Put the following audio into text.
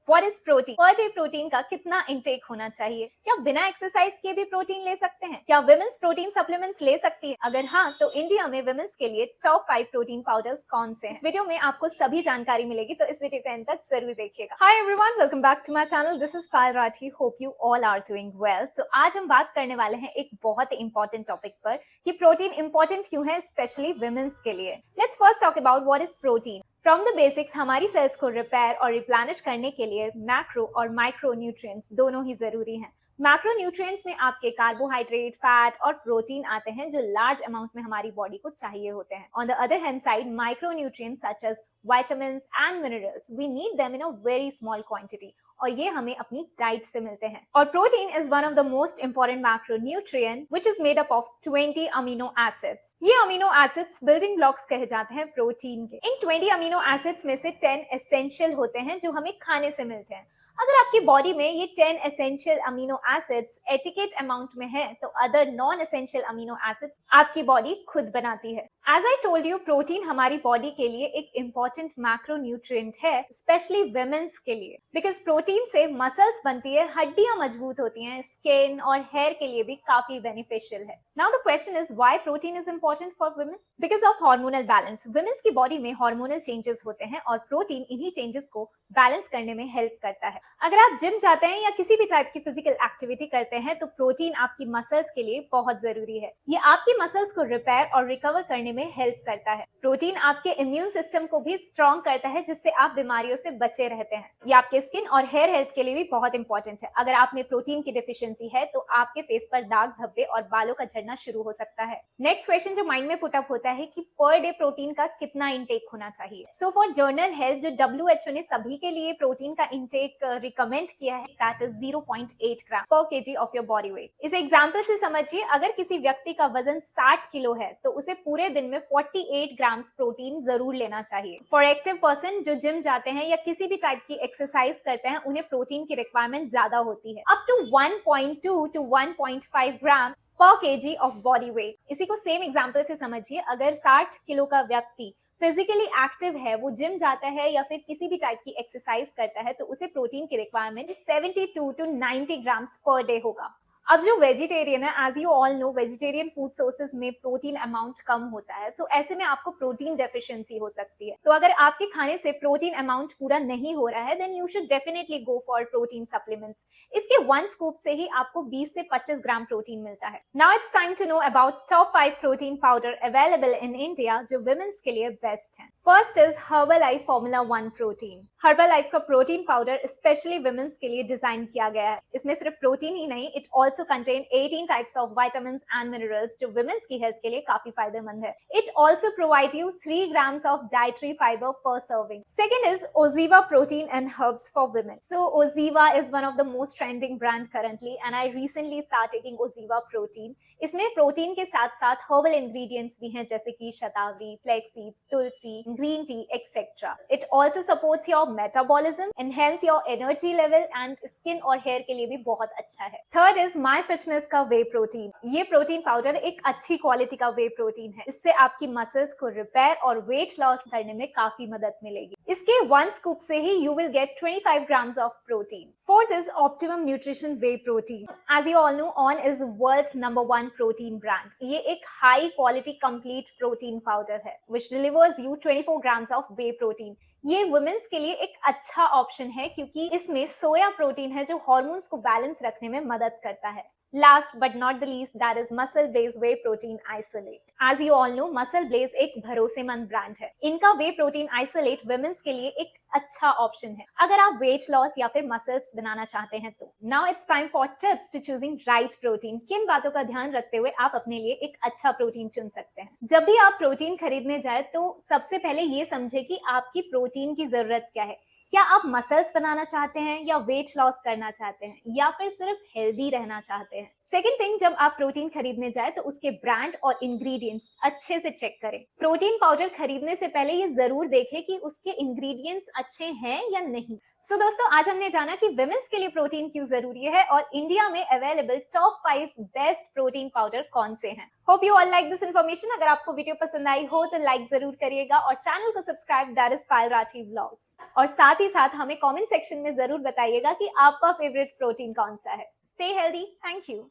What is protein? Per day protein का कितना intake होना चाहिए? क्या बिना एक्सरसाइज के भी प्रोटीन ले सकते हैं? क्या विमेंस प्रोटीन सप्लीमेंट्स ले सकती है? अगर हाँ, तो इंडिया में विमेंस के लिए टॉप 5 प्रोटीन पाउडर्स कौन से हैं? इस वीडियो में आपको सभी जानकारी मिलेगी, तो इस वीडियो के अंत तक जरूर देखिएगा। Hi everyone, welcome back to my channel. This is Payal Rathee. Hope you all are doing well. So आज हम बात करने वाले हैं एक बहुत ही इंपॉर्टेंट टॉपिक पर कि प्रोटीन इंपॉर्टेंट क्यों है, स्पेशली विमेंस के लिए। Let's first talk about what is protein. From the basics, हमारी सेल्स को रिपेयर और रिप्लेनिश करने के लिए मैक्रो और माइक्रो न्यूट्रिएंट्स दोनों ही जरूरी हैं। मैक्रो न्यूट्रिएंट्स में आपके कार्बोहाइड्रेट, फैट और प्रोटीन आते हैं जो लार्ज अमाउंट में हमारी बॉडी को चाहिए होते हैं। On the other hand side, micro nutrients such as vitamins and minerals, we need them in a very small quantity और ये हमें अपनी डाइट से मिलते हैं। और protein is one of the most important macronutrient which is made up of 20 amino acids. ये amino acids building blocks कहे जाते हैं प्रोटीन के। इन 20 अमीनो एसिड्स में से 10 एसेंशियल होते हैं जो हमें खाने से मिलते हैं। अगर आपकी बॉडी में ये 10 essential amino acids adequate amount में है, तो other non essential amino acids आपकी बॉडी खुद बनाती है। As I told you, protein हमारी बॉडी के लिए एक इंपॉर्टेंट मैक्रोन्यूट्रिएंट है, स्पेशली विमेंस के लिए, बिकॉज प्रोटीन से मसल्स बनती है, हड्डियां मजबूत होती हैं, स्किन और हेयर के लिए भी काफी बेनिफिशियल है। Now the question is why protein is important for women? Because of hormonal balance. Women's की बॉडी में हार्मोनल चेंजेस होते हैं और प्रोटीन इन्हीं चेंजेस को बैलेंस करने में हेल्प करता है। अगर आप जिम जाते हैं या किसी भी टाइप की फिजिकल एक्टिविटी करते हैं, तो प्रोटीन आपकी मसल्स के लिए बहुत जरूरी है। ये आपकी मसल्स को रिपेयर और रिकवर करने में हेल्प करता है। प्रोटीन आपके इम्यून सिस्टम को भी स्ट्रॉन्ग करता है, जिससे आप बीमारियों से बचे रहते हैं। ये आपके स्किन और हेयर हेल्थ के लिए भी बहुत इंपॉर्टेंट है। अगर आप में प्रोटीन की डिफिशियंसी है, तो आपके फेस पर दाग, धब्बे और बालों का झड़ना शुरू हो सकता है। नेक्स्ट क्वेश्चन जो माइंड में पुट अप होता है कि पर डे प्रोटीन का कितना इंटेक होना चाहिए? सो फॉर जर्नल हेल्थ, जो WHO ने सभी के लिए प्रोटीन का इंटेक रिकमेंड किया है, दैट इज 0.8 ग्राम पर KG of your body weight. इस एग्जांपल से समझिए, अगर किसी व्यक्ति का वजन 60 किलो है, तो उसे पूरे दिन में 48 ग्राम्स प्रोटीन जरूर लेना चाहिए। फॉर एक्टिव पर्सन जो जिम जाते हैं या किसी भी टाइप की एक्सरसाइज करते हैं, उन्हें प्रोटीन की रिक्वायरमेंट ज्यादा होती है, अप टू 1.2 to 1.5 ग्राम पर केजी ऑफ बॉडी वेट। इसी को सेम एग्जांपल से समझिए, अगर 60 किलो का व्यक्ति फिजिकली एक्टिव है, वो जिम जाता है या फिर किसी भी टाइप की एक्सरसाइज करता है, तो उसे प्रोटीन की requirement 72 to 90 grams per day होगा। अब जो वेजिटेरियन है, as you all know, vegetarian food sources में प्रोटीन अमाउंट कम होता है, सो ऐसे में आपको प्रोटीन डेफिशिएंसी हो सकती है। तो अगर आपके खाने से प्रोटीन अमाउंट पूरा नहीं हो रहा है, then you should definitely go for protein supplements. इसके 1 स्कूप से ही आपको 20 से 25 ग्राम प्रोटीन मिलता है। Now it's time to know about top 5 protein powder available in India जो विमेंस के लिए बेस्ट है। First is Herbalife formula 1 protein. Herbalife का प्रोटीन पाउडर स्पेशली विमेंस के लिए डिजाइन किया गया है। इसमें सिर्फ प्रोटीन ही नहीं, it also contain 18 types of vitamins and minerals जो women's की health के लिए काफी फायदेमंद है। It also provide you 3 grams of dietary fiber per serving. Second is Oziva protein and herbs for women. So Oziva is one of the most trending brand currently and I recently started taking Oziva protein. इसमें protein के साथ साथ herbal ingredients भी हैं, जैसे कि shatavari, flax seeds, tulsi, green tea etcetera. It also supports your metabolism, enhance your energy level and skin और hair के लिए भी बहुत अच्छा है। थर्ड इज माई फिटनेस का वे प्रोटीन। ये प्रोटीन पाउडर एक अच्छी क्वालिटी का वे प्रोटीन है। इससे आपकी मसल्स को रिपेयर और वेट लॉस करने में काफी मदद मिलेगी। इसके 1 स्कूप से ही you will get 25 grams of protein. Fourth is optimum nutrition whey protein. As you all know, ON is world's number 1 protein brand. ये एक high quality complete protein powder है which delivers you 24 grams of whey protein। ये women's के लिए एक अच्छा option है क्योंकि इसमें सोया प्रोटीन है जो हार्मोन्स को बैलेंस रखने में मदद करता है। Last but not the least, that is Muscle Blaze Whey Protein Isolate. As you all know, Muscle Blaze एक भरोसेमंद ब्रांड है। इनका वे प्रोटीन आइसोलेट वुमेन्स के लिए एक अच्छा ऑप्शन है अगर आप वेट लॉस या फिर मसल्स बनाना चाहते हैं तो। Now it's time for tips to choosing right protein. किन बातों का ध्यान रखते हुए आप अपने लिए एक अच्छा प्रोटीन चुन सकते हैं? जब भी आप प्रोटीन खरीदने जाए, तो सबसे पहले ये समझे कि आपकी प्रोटीन की जरूरत क्या है। क्या आप मसल्स बनाना चाहते हैं या वेट लॉस करना चाहते हैं या फिर सिर्फ हेल्दी रहना चाहते हैं? सेकेंड थिंग, जब आप प्रोटीन खरीदने जाए तो उसके ब्रांड और इंग्रेडिएंट्स अच्छे से चेक करें। प्रोटीन पाउडर खरीदने से पहले ये जरूर देखें कि उसके इंग्रेडिएंट्स अच्छे हैं या नहीं। सो दोस्तों, आज हमने जाना कि विमेंस के लिए प्रोटीन क्यों जरूरी है और इंडिया में available top 5 best protein powder कौन से हैं। Hope you all like this information. अगर आपको वीडियो पसंद आई हो तो लाइक जरूर करिएगा और चैनल को subscribe, that is Payal Rathi vlogs. और साथ ही साथ हमें कमेंट सेक्शन में जरूर बताइएगा कि आपका फेवरेट प्रोटीन कौन सा है। Stay healthy, thank you.